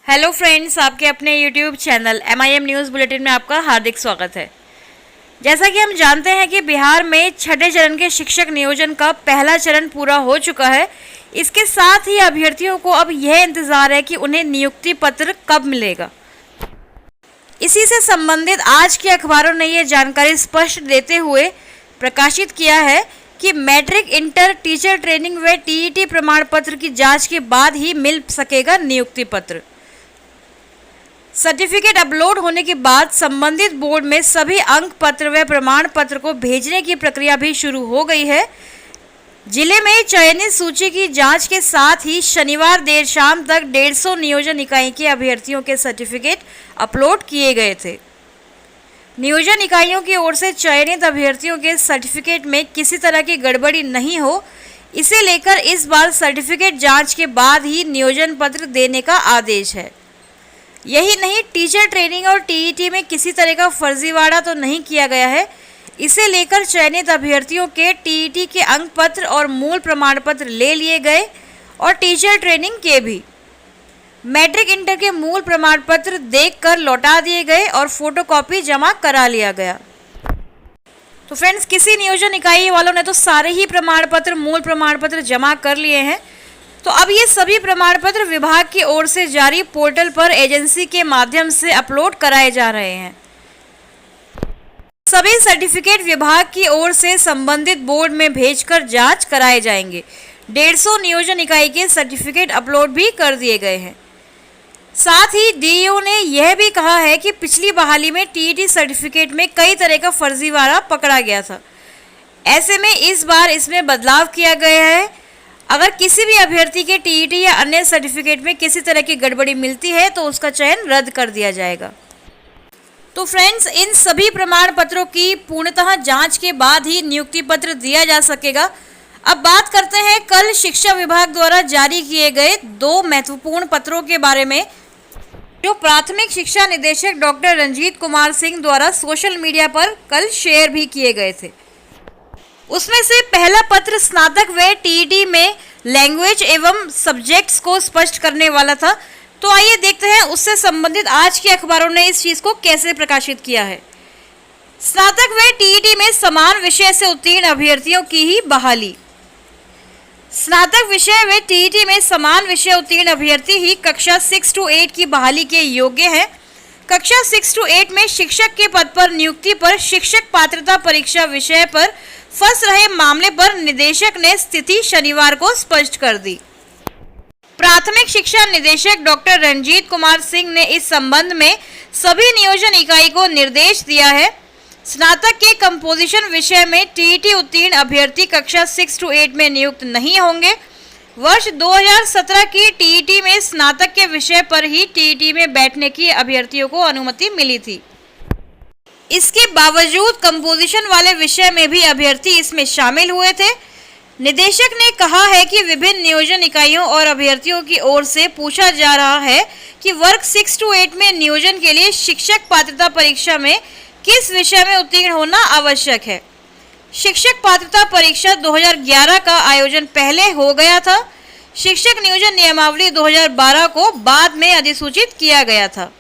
Hello friends, आपके अपने YouTube channel MIM news bulletin में आपका हार्दिक स्वागत है। जैसा कि हम जानते हैं कि बिहार में छठे चरण के शिक्षक नियोजन का पहला चरण पूरा हो चुका है। इसके साथ ही अभ्यर्थियों को अब यह इंतज़ार है कि उन्हें नियुक्ति पत्र कब मिलेगा। इसी से संबंधित आज के अखबारों ने यह जानकारी स्पष्ट देते हुए प्रकाशित किया है कि मैट्रिक, इंटर, टीचर ट्रेनिंग व TET प्रमाण पत्र की जाँच के बाद ही मिल सकेगा नियुक्ति पत्र। सर्टिफिकेट अपलोड होने के बाद संबंधित बोर्ड में सभी अंक पत्र व प्रमाण पत्र को भेजने की प्रक्रिया भी शुरू हो गई है। जिले में चयनित सूची की जांच के साथ ही शनिवार देर शाम तक 150 नियोजन इकाई के अभ्यर्थियों के सर्टिफिकेट अपलोड किए गए थे। नियोजन इकाइयों की ओर से चयनित अभ्यर्थियों के सर्टिफिकेट में किसी तरह की गड़बड़ी नहीं हो, इसे लेकर इस बार सर्टिफिकेट जाँच के बाद ही नियोजन पत्र देने का आदेश है। यही नहीं, टीचर ट्रेनिंग और TET में किसी तरह का फर्जीवाड़ा तो नहीं किया गया है। इसे लेकर चयनित अभ्यर्थियों के TET के अंक पत्र और मूल प्रमाण पत्र ले लिए गए और टीचर ट्रेनिंग के भी। मैट्रिक, इंटर के मूल प्रमाण पत्र देखकर लौटा दिए गए और फोटोकॉपी जमा करा लिया गया। तो फ्रेंड्स, किसी नियोजन इकाई वालों ने तो सारे ही प्रमाण पत्र, मूल प्रमाण पत्र जमा कर लिए हैं। तो अब ये सभी प्रमाण पत्र विभाग की ओर से जारी पोर्टल पर एजेंसी के माध्यम से अपलोड कराए जा रहे हैं। सभी सर्टिफिकेट विभाग की ओर से संबंधित बोर्ड में भेजकर जांच कराए जाएंगे। 150 नियोजन इकाई के सर्टिफिकेट अपलोड भी कर दिए गए हैं। साथ ही DEO ने यह भी कहा है कि पिछली बहाली में TET सर्टिफिकेट में कई तरह का फर्जीवाड़ा पकड़ा गया था। ऐसे में इस बार इसमें बदलाव किया गया है। अगर किसी भी अभ्यर्थी के TET या अन्य सर्टिफिकेट में किसी तरह की गड़बड़ी मिलती है तो उसका चयन रद्द कर दिया जाएगा। तो फ्रेंड्स, इन सभी प्रमाण पत्रों की पूर्णतः जांच के बाद ही नियुक्ति पत्र दिया जा सकेगा। अब बात करते हैं कल शिक्षा विभाग द्वारा जारी किए गए 2 महत्वपूर्ण पत्रों के बारे में, जो प्राथमिक शिक्षा निदेशक डॉक्टर रंजीत कुमार सिंह द्वारा सोशल मीडिया पर कल शेयर भी किए गए थे। उसमें से पहला पत्र स्नातक व TET में लैंग्वेज एवं सब्जेक्ट्स को स्पष्ट करने वाला था। तो आइए देखते हैं उससे संबंधित आज के अखबारों ने इस चीज़ को कैसे प्रकाशित किया है। स्नातक व TET में समान विषय से उत्तीर्ण अभ्यर्थियों की ही बहाली। स्नातक विषय व TET में समान विषय उत्तीर्ण अभ्यर्थी ही कक्षा 6 to 8 की बहाली के योग्य है। कक्षा 6 to 8 में शिक्षक के पद पर नियुक्ति पर शिक्षक पात्रता परीक्षा विषय पर फंस रहे मामले पर निदेशक ने स्थिति शनिवार को स्पष्ट कर दी। प्राथमिक शिक्षा निदेशक डॉक्टर रंजीत कुमार सिंह ने इस संबंध में सभी नियोजन इकाई को निर्देश दिया है। स्नातक के कंपोजिशन विषय में TET उत्तीर्ण अभ्यर्थी कक्षा 6 to 8 में नियुक्त नहीं होंगे। वर्ष 2017 की TET में स्नातक के विषय पर ही TET में बैठने की अभ्यर्थियों को अनुमति मिली थी। इसके बावजूद कंपोजिशन वाले विषय में भी अभ्यर्थी इसमें शामिल हुए थे। निदेशक ने कहा है कि विभिन्न नियोजन इकाइयों और अभ्यर्थियों की ओर से पूछा जा रहा है कि वर्ग 6 to 8 में नियोजन के लिए शिक्षक पात्रता परीक्षा में किस विषय में उत्तीर्ण होना आवश्यक है। शिक्षक पात्रता परीक्षा 2011 का आयोजन पहले हो गया था। शिक्षक नियोजन नियमावली 2012 को बाद में अधिसूचित किया गया था।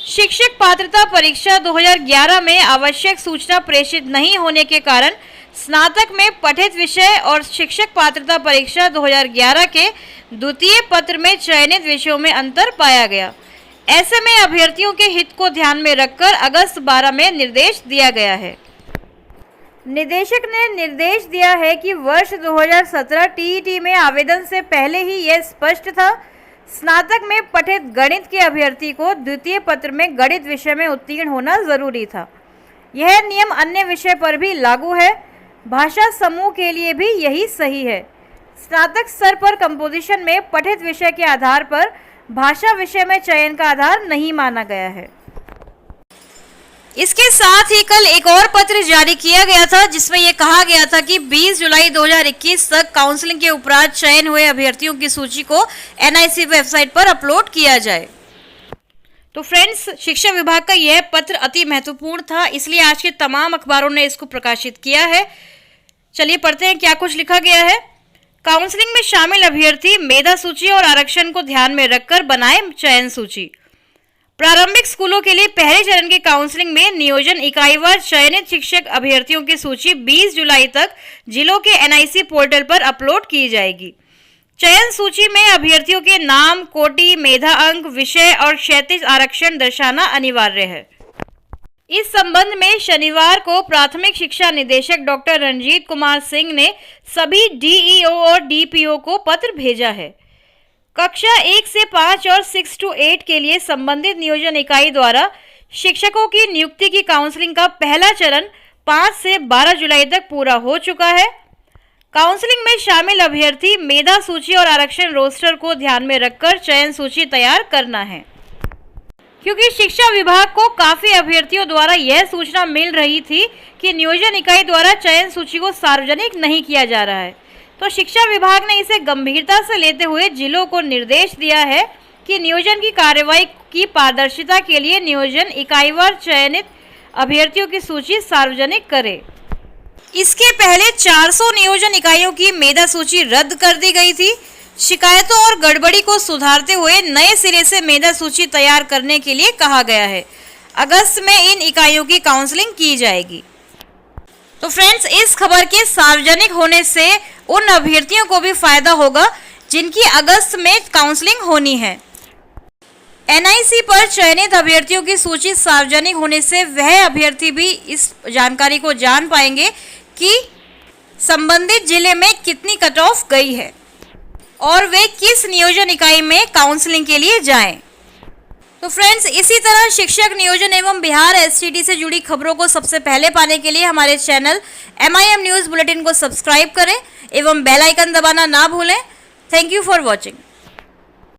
शिक्षक पात्रता परीक्षा 2011 में आवश्यक सूचना प्रेषित नहीं होने के कारण स्नातक में पठित विषय और शिक्षक पात्रता परीक्षा 2011 के द्वितीय पत्र में चयनित विषयों में अंतर पाया गया। ऐसे में अभ्यर्थियों के हित को ध्यान में रखकर अगस्त 12 में निर्देश दिया गया है। निदेशक ने निर्देश दिया है कि वर्ष 2017 TET में आवेदन से पहले ही यह स्पष्ट था। स्नातक में पठित गणित के अभ्यर्थी को द्वितीय पत्र में गणित विषय में उत्तीर्ण होना जरूरी था। यह नियम अन्य विषय पर भी लागू है। भाषा समूह के लिए भी यही सही है। स्नातक स्तर पर कंपोजिशन में पठित विषय के आधार पर भाषा विषय में चयन का आधार नहीं माना गया है। इसके साथ ही कल एक और पत्र जारी किया गया था, जिसमें यह कहा गया था कि 20 जुलाई 2021 तक काउंसलिंग के उपरांत चयन हुए अभ्यर्थियों की सूची को NIC वेबसाइट पर अपलोड किया जाए। तो फ्रेंड्स, शिक्षा विभाग का यह पत्र अति महत्वपूर्ण था, इसलिए आज के तमाम अखबारों ने इसको प्रकाशित किया है। चलिए पढ़ते हैं क्या कुछ लिखा गया है। काउंसलिंग में शामिल अभ्यर्थी मेधा सूची और आरक्षण को ध्यान में रखकर बनाए चयन सूची। प्रारंभिक स्कूलों के लिए पहले चरण के काउंसलिंग में नियोजन इकाईवार चयनित शिक्षक अभ्यर्थियों की सूची 20 जुलाई तक जिलों के NIC पोर्टल पर अपलोड की जाएगी। चयन सूची में अभ्यर्थियों के नाम, कोटि, मेधा अंक, विषय और क्षैतिज आरक्षण दर्शाना अनिवार्य है। इस संबंध में शनिवार को प्राथमिक शिक्षा निदेशक डॉक्टर रंजीत कुमार सिंह ने सभी DEO और DPO को पत्र भेजा है। कक्षा 1 से 5 और 6 to 8 के लिए संबंधित नियोजन इकाई द्वारा शिक्षकों की नियुक्ति की काउंसलिंग का पहला चरण 5 से 12 जुलाई तक पूरा हो चुका है। काउंसलिंग में शामिल अभ्यर्थी मेधा सूची और आरक्षण रोस्टर को ध्यान में रखकर चयन सूची तैयार करना है। क्योंकि शिक्षा विभाग को काफी अभ्यर्थियों द्वारा यह सूचना मिल रही थी कि नियोजन इकाई द्वारा चयन सूची को सार्वजनिक नहीं किया जा रहा है, तो शिक्षा विभाग ने इसे गंभीरता से लेते हुए जिलों को निर्देश दिया है कि नियोजन की कार्रवाई की पारदर्शिता के लिए नियोजन इकाईवार चयनित अभ्यर्थियों की सूची सार्वजनिक करे। इसके पहले 400 नियोजन इकाइयों की मेधा सूची रद्द कर दी गई थी। शिकायतों और गड़बड़ी को सुधारते हुए नए सिरे से मेधा सूची तैयार करने के लिए कहा गया है। अगस्त में इन इकाइयों की काउंसलिंग की जाएगी। तो फ्रेंड्स, इस खबर के सार्वजनिक होने से उन अभ्यर्थियों को भी फायदा होगा जिनकी अगस्त में काउंसलिंग होनी है। NIC पर चयनित अभ्यर्थियों की सूची सार्वजनिक होने से वह अभ्यर्थी भी इस जानकारी को जान पाएंगे कि संबंधित जिले में कितनी कट ऑफ गई है और वे किस नियोजन इकाई में काउंसलिंग के लिए जाएं। तो फ्रेंड्स, इसी तरह शिक्षक नियोजन एवं बिहार STT से जुड़ी खबरों को सबसे पहले पाने के लिए हमारे चैनल MIM न्यूज़ बुलेटिन को सब्सक्राइब करें एवं बेल आइकन दबाना ना भूलें। Thank you for watching.